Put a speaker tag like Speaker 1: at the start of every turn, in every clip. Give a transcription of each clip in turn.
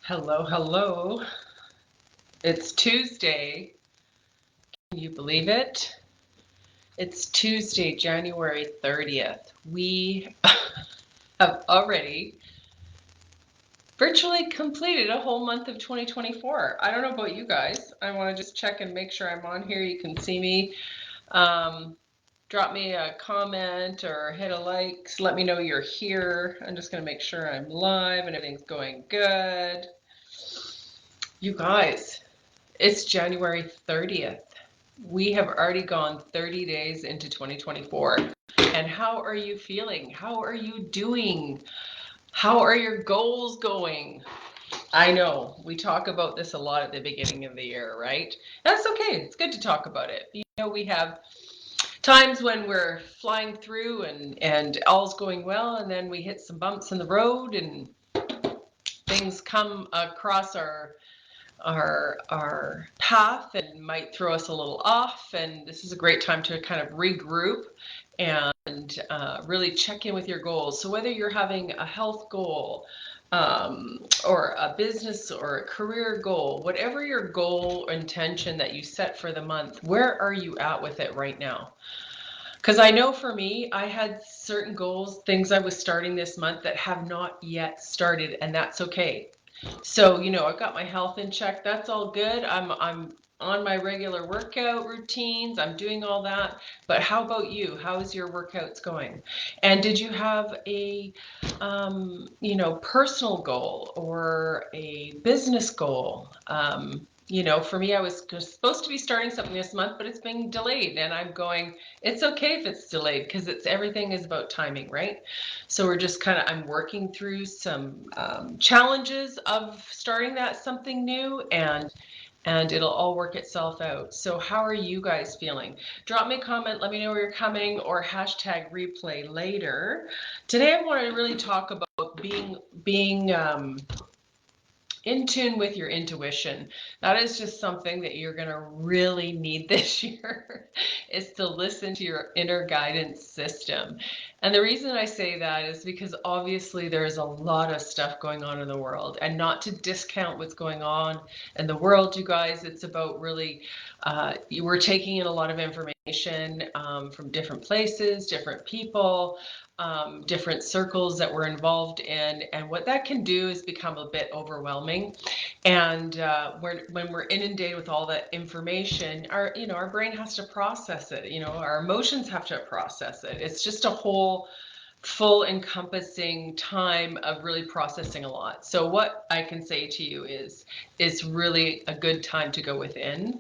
Speaker 1: Hello, hello. It's Tuesday. Can you believe it? It's Tuesday, January 30th. We have already virtually completed a whole month of 2024. I don't know about you guys. I want to just check and make sure I'm on here. You can see me. Um, Drop me a comment or hit a like. So let me know you're here. I'm just going to make sure I'm live and everything's going good. You guys, it's January 30th. We have already gone 30 days into 2024. And how are you feeling? How are you doing? How are your goals going? I know we talk about this a lot at the beginning of the year, right? That's okay. It's good to talk about it. You know, we have times when we're flying through and all's going well, and then we hit some bumps in the road and things come across our path and might throw us a little off, and this is a great time to kind of regroup and really check in with your goals. So whether you're having a health goal or a business or a career goal, whatever your goal or intention that you set for the month, where are you at with it right now? Because I know for me, I had certain goals, things I was starting this month that have not yet started, and that's okay. So, you know, I've got my health in check. That's all good. I'm on my regular workout routines. I'm doing all that. But how about you? How is your workouts going? And did you have a you know, personal goal or a business goal? You know, for me, I was supposed to be starting something this month, but it's being delayed, and I'm going, it's okay if it's delayed because it's everything is about timing, right? So we're just kind of, I'm working through some challenges of starting that something new, and it'll all work itself out. So how are you guys feeling? Drop me a comment, let me know where you're coming, or hashtag replay later. Today I want to really talk about being in tune with your intuition. That is just something that you're going to really need this year is to listen to your inner guidance system. And the reason I say that is because obviously there's a lot of stuff going on in the world, and not to discount what's going on in the world, you guys. It's about really, you were taking in a lot of information from different places, different people, different circles that we're involved in, and what that can do is become a bit overwhelming. And when we're inundated with all that information, our brain has to process it. You know, our emotions have to process it. It's just a whole full encompassing time of really processing a lot. So what I can say to you is it's really a good time to go within,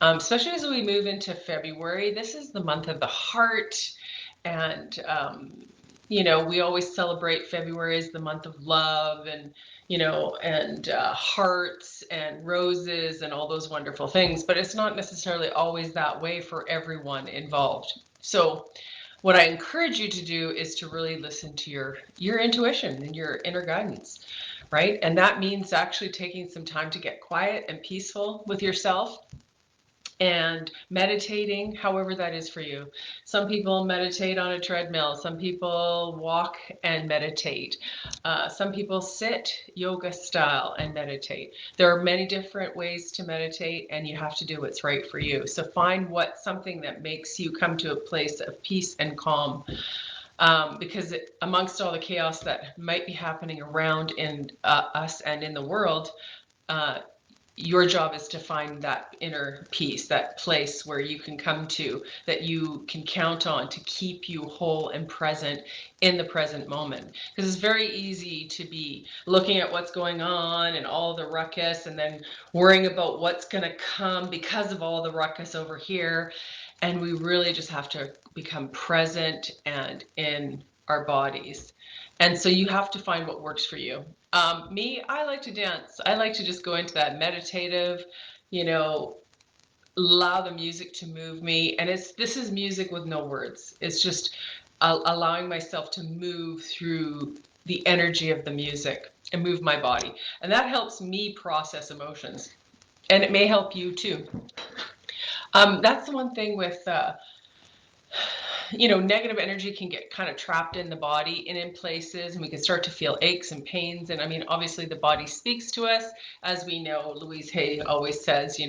Speaker 1: especially as we move into February. This is the month of the heart, and you know, we always celebrate February as the month of love, and you know, and hearts and roses and all those wonderful things, but it's not necessarily always that way for everyone involved. So what I encourage you to do is to really listen to your intuition and your inner guidance, right? And that means actually taking some time to get quiet and peaceful with yourself and meditating, however that is for you. Some people meditate on a treadmill, some people walk and meditate, some people sit yoga style and meditate. There are many different ways to meditate, and you have to do what's right for you. So find something that makes you come to a place of peace and calm. Because amongst all the chaos that might be happening around in us and in the world, uh, your job is to find that inner peace, that place where you can come to, that you can count on to keep you whole and present in the present moment. Because it's very easy to be looking at what's going on and all the ruckus, and then worrying about what's going to come because of all the ruckus over here. And we really just have to become present and in our bodies. And so you have to find what works for you. Me, I like to dance. I like to just go into that meditative, you know, allow the music to move me. And this is music with no words. It's just allowing myself to move through the energy of the music and move my body. And that helps me process emotions. And it may help you too. That's the one thing with negative energy can get kind of trapped in the body and in places, and we can start to feel aches and pains. And I mean, obviously the body speaks to us. As we know, Louise Hay always says,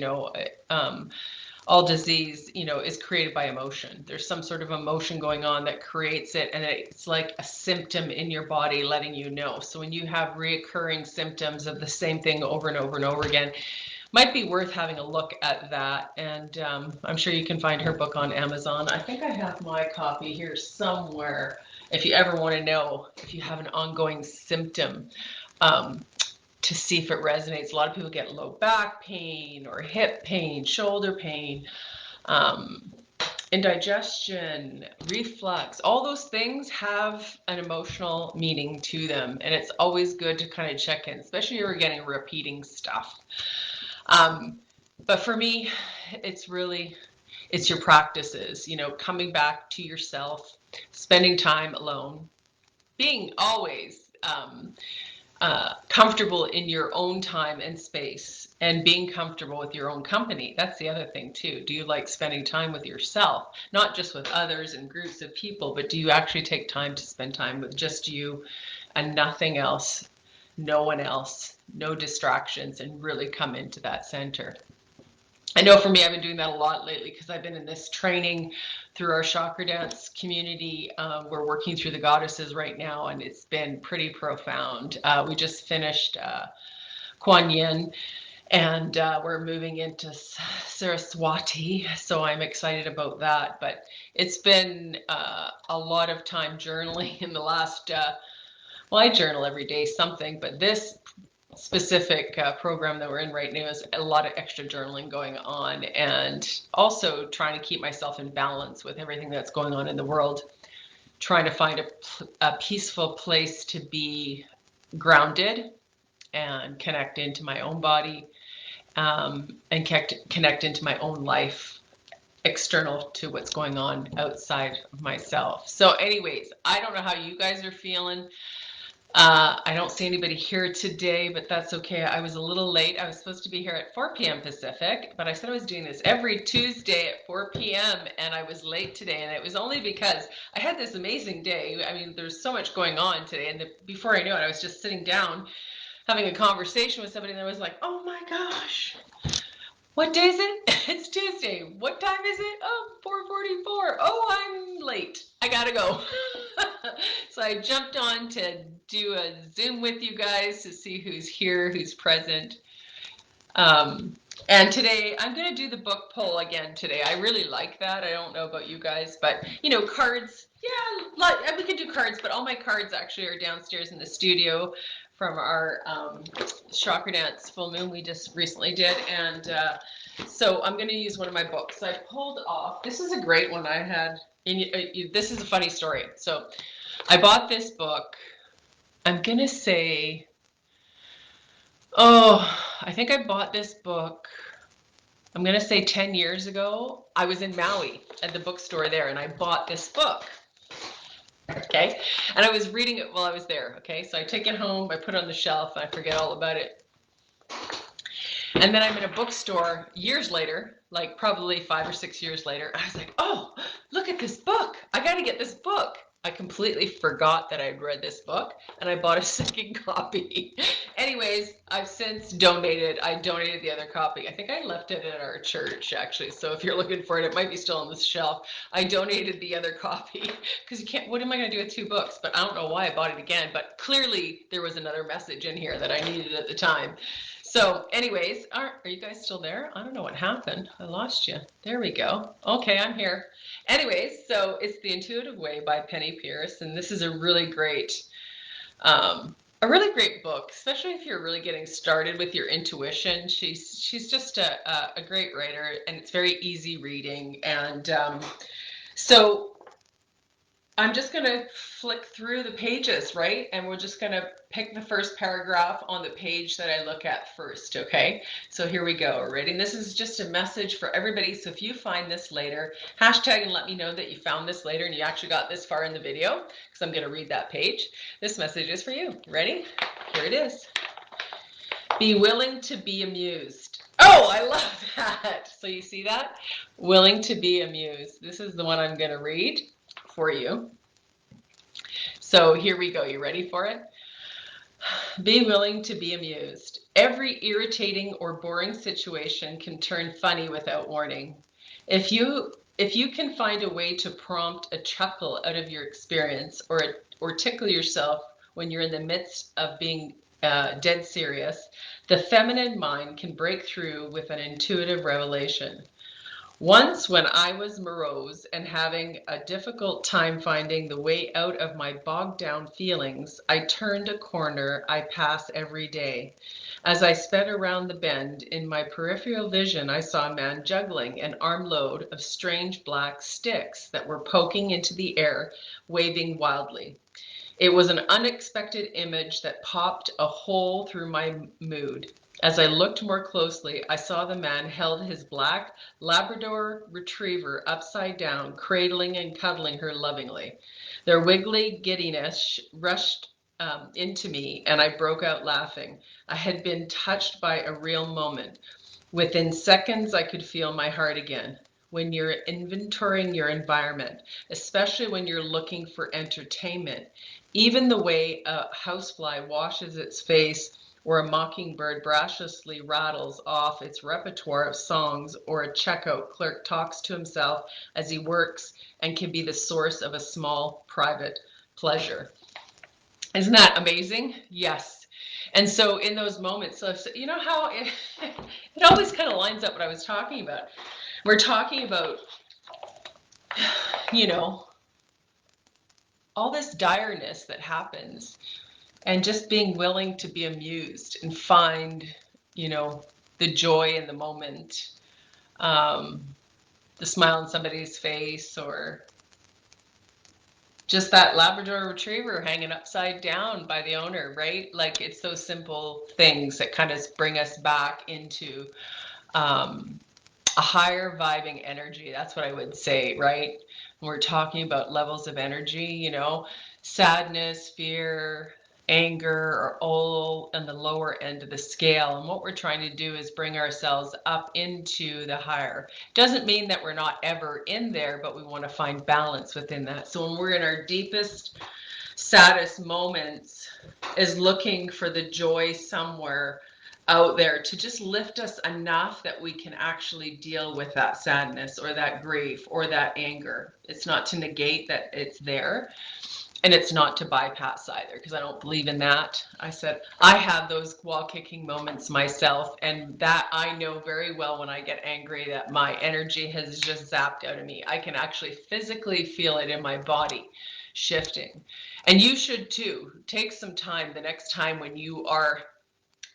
Speaker 1: all disease, is created by emotion. There's some sort of emotion going on that creates it, and it's like a symptom in your body letting you know. So when you have reoccurring symptoms of the same thing over and over and over again, might be worth having a look at that. And I'm sure you can find her book on Amazon. I think I have my copy here somewhere if you ever want to know if you have an ongoing symptom, to see if it resonates. A lot of people get low back pain or hip pain, shoulder pain, indigestion, reflux. All those things have an emotional meaning to them, and it's always good to kind of check in, especially if you're getting repeating stuff. But for me, it's your practices, coming back to yourself, spending time alone, being always comfortable in your own time and space, and being comfortable with your own company. That's the other thing too. Do you like spending time with yourself, not just with others and groups of people, but do you actually take time to spend time with just you and nothing else, no one else, no distractions, and really come into that center? I know for me, I've been doing that a lot lately because I've been in this training through our chakra dance community. We're working through the goddesses right now, and it's been pretty profound. We just finished Kuan Yin, and we're moving into Saraswati, so I'm excited about that. But it's been a lot of time journaling in the last, well, I journal every day something, but this specific program that we're in right now is a lot of extra journaling going on, and also trying to keep myself in balance with everything that's going on in the world, trying to find a peaceful place to be grounded and connect into my own body, and connect into my own life, external to what's going on outside of myself. So anyways, I don't know how you guys are feeling. I don't see anybody here today, but that's okay. I was a little late. I was supposed to be here at 4 p.m. Pacific, but I said I was doing this every Tuesday at 4 p.m. and I was late today, and it was only because I had this amazing day. I mean, there's so much going on today, and before I knew it, I was just sitting down having a conversation with somebody, and I was like, oh my gosh, what day is it? It's Tuesday. What time is it? Oh, 4:44. Oh, I'm late. I gotta go. So I jumped on to do a Zoom with you guys to see who's here, who's present. And today I'm going to do the book poll again today. I really like that. I don't know about you guys, but cards, yeah, we can do cards, but all my cards actually are downstairs in the studio from our chakra dance full moon we just recently did. And so I'm going to use one of my books. I pulled off, this is a great one I had. This is a funny story. So I bought this book, I'm going to say, I think I bought this book, I'm going to say 10 years ago. I was in Maui at the bookstore there, and I bought this book. Okay, and I was reading it while I was there. Okay, so I take it home, I put it on the shelf, and I forget all about it. And then I'm in a bookstore years later, like probably 5 or 6 years later. I was like, oh, look at this book. I got to get this book. I completely forgot that I'd read this book, and I bought a second copy. Anyways, I've since donated. I donated the other copy. I think I left it at our church, actually. So if you're looking for it, it might be still on the shelf. I donated the other copy because you can't, what am I going to do with 2 books? But I don't know why I bought it again. But clearly there was another message in here that I needed at the time. So anyways, are you guys still there? I don't know what happened. I lost you. There we go. Okay, I'm here. Anyways, so it's The Intuitive Way by Penny Pierce, and this is a really great book, especially if you're really getting started with your intuition. She's just a great writer, and it's very easy reading. And so I'm just going to flick through the pages, right? And we're just going to pick the first paragraph on the page that I look at first, okay? So here we go, ready? And this is just a message for everybody. So if you find this later, hashtag and let me know that you found this later and you actually got this far in the video, because I'm going to read that page. This message is for you. Ready? Here it is. Be willing to be amused. Oh, I love that. So you see that? Willing to be amused. This is the one I'm going to read. for you. So here we go. You ready for it? Be willing to be amused. Every irritating or boring situation can turn funny without warning. If you can find a way to prompt a chuckle out of your experience or tickle yourself when you're in the midst of being dead serious, the feminine mind can break through with an intuitive revelation. Once, when I was morose and having a difficult time finding the way out of my bogged down feelings, I turned a corner I pass every day. As I sped around the bend, in my peripheral vision, I saw a man juggling an armload of strange black sticks that were poking into the air, waving wildly. It was an unexpected image that popped a hole through my mood. As I looked more closely, I saw the man held his black Labrador retriever upside down, cradling and cuddling her lovingly. Their wiggly giddiness rushed into me, and I broke out laughing. I had been touched by a real moment. Within seconds, I could feel my heart again. When you're inventorying your environment, especially when you're looking for entertainment, even the way a housefly washes its face or a mockingbird brashlessly rattles off its repertoire of songs, or a checkout clerk talks to himself as he works and can be the source of a small private pleasure. Isn't that amazing? Yes. And so in those moments, so you know how it always kind of lines up what I was talking about. We're talking about, you know, all this direness that happens, and just being willing to be amused and find, you know, the joy in the moment, um, the smile on somebody's face, or just that Labrador retriever hanging upside down by the owner, right? Like, it's those simple things that kind of bring us back into a higher vibing energy. That's what I would say, right? When we're talking about levels of energy, you know, sadness, fear, anger are all on the lower end of the scale. And what we're trying to do is bring ourselves up into the higher. Doesn't mean that we're not ever in there, but we want to find balance within that. So when we're in our deepest, saddest moments, is looking for the joy somewhere out there to just lift us enough that we can actually deal with that sadness or that grief or that anger. It's not to negate that it's there, and it's not to bypass either, because I don't believe in that. I said I have those wall kicking moments myself, and that I know very well when I get angry that my energy has just zapped out of me. I can actually physically feel it in my body shifting. And you should too. Take some time the next time when you are,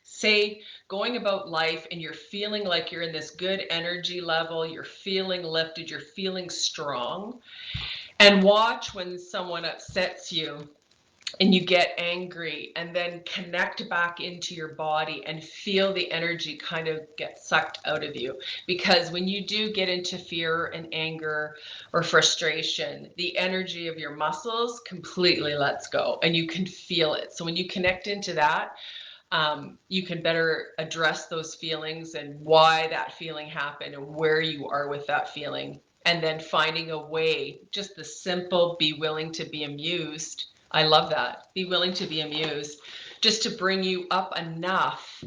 Speaker 1: say, going about life and you're feeling like you're in this good energy level, you're feeling lifted, you're feeling strong, and watch when someone upsets you and you get angry, and then connect back into your body and feel the energy kind of get sucked out of you. Because when you do get into fear and anger or frustration, the energy of your muscles completely lets go and you can feel it. So when you connect into that, you can better address those feelings and why that feeling happened and where you are with that feeling. And then finding a way, just the simple, be willing to be amused. I love that. Be willing to be amused, just to bring you up enough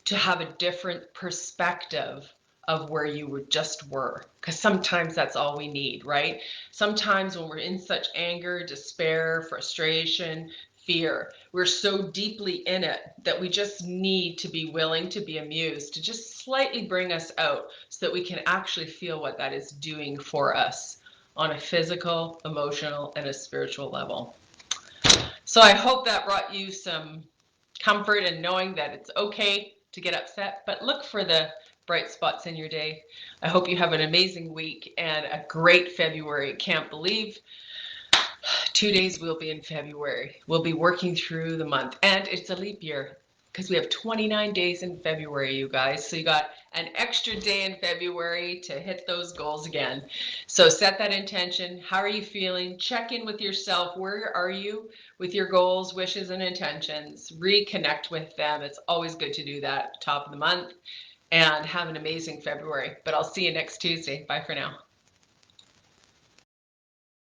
Speaker 1: to have a different perspective of where you just were. Because sometimes that's all we need, right? Sometimes when we're in such anger, despair, frustration, fear, we're so deeply in it that we just need to be willing to be amused, to just slightly bring us out so that we can actually feel what that is doing for us on a physical, emotional, and a spiritual level. So I hope that brought you some comfort in knowing that it's okay to get upset, but look for the bright spots in your day. I hope you have an amazing week and a great February. Can't believe 2 days we'll be in February. We'll be working through the month, and it's a leap year because we have 29 days in February, you guys. So you got an extra day in February to hit those goals again. So set that intention. How are you feeling? Check in with yourself. Where are you with your goals, wishes, and intentions? Reconnect with them. It's always good to do that top of the month. And have an amazing February. But I'll see you next Tuesday. Bye for now.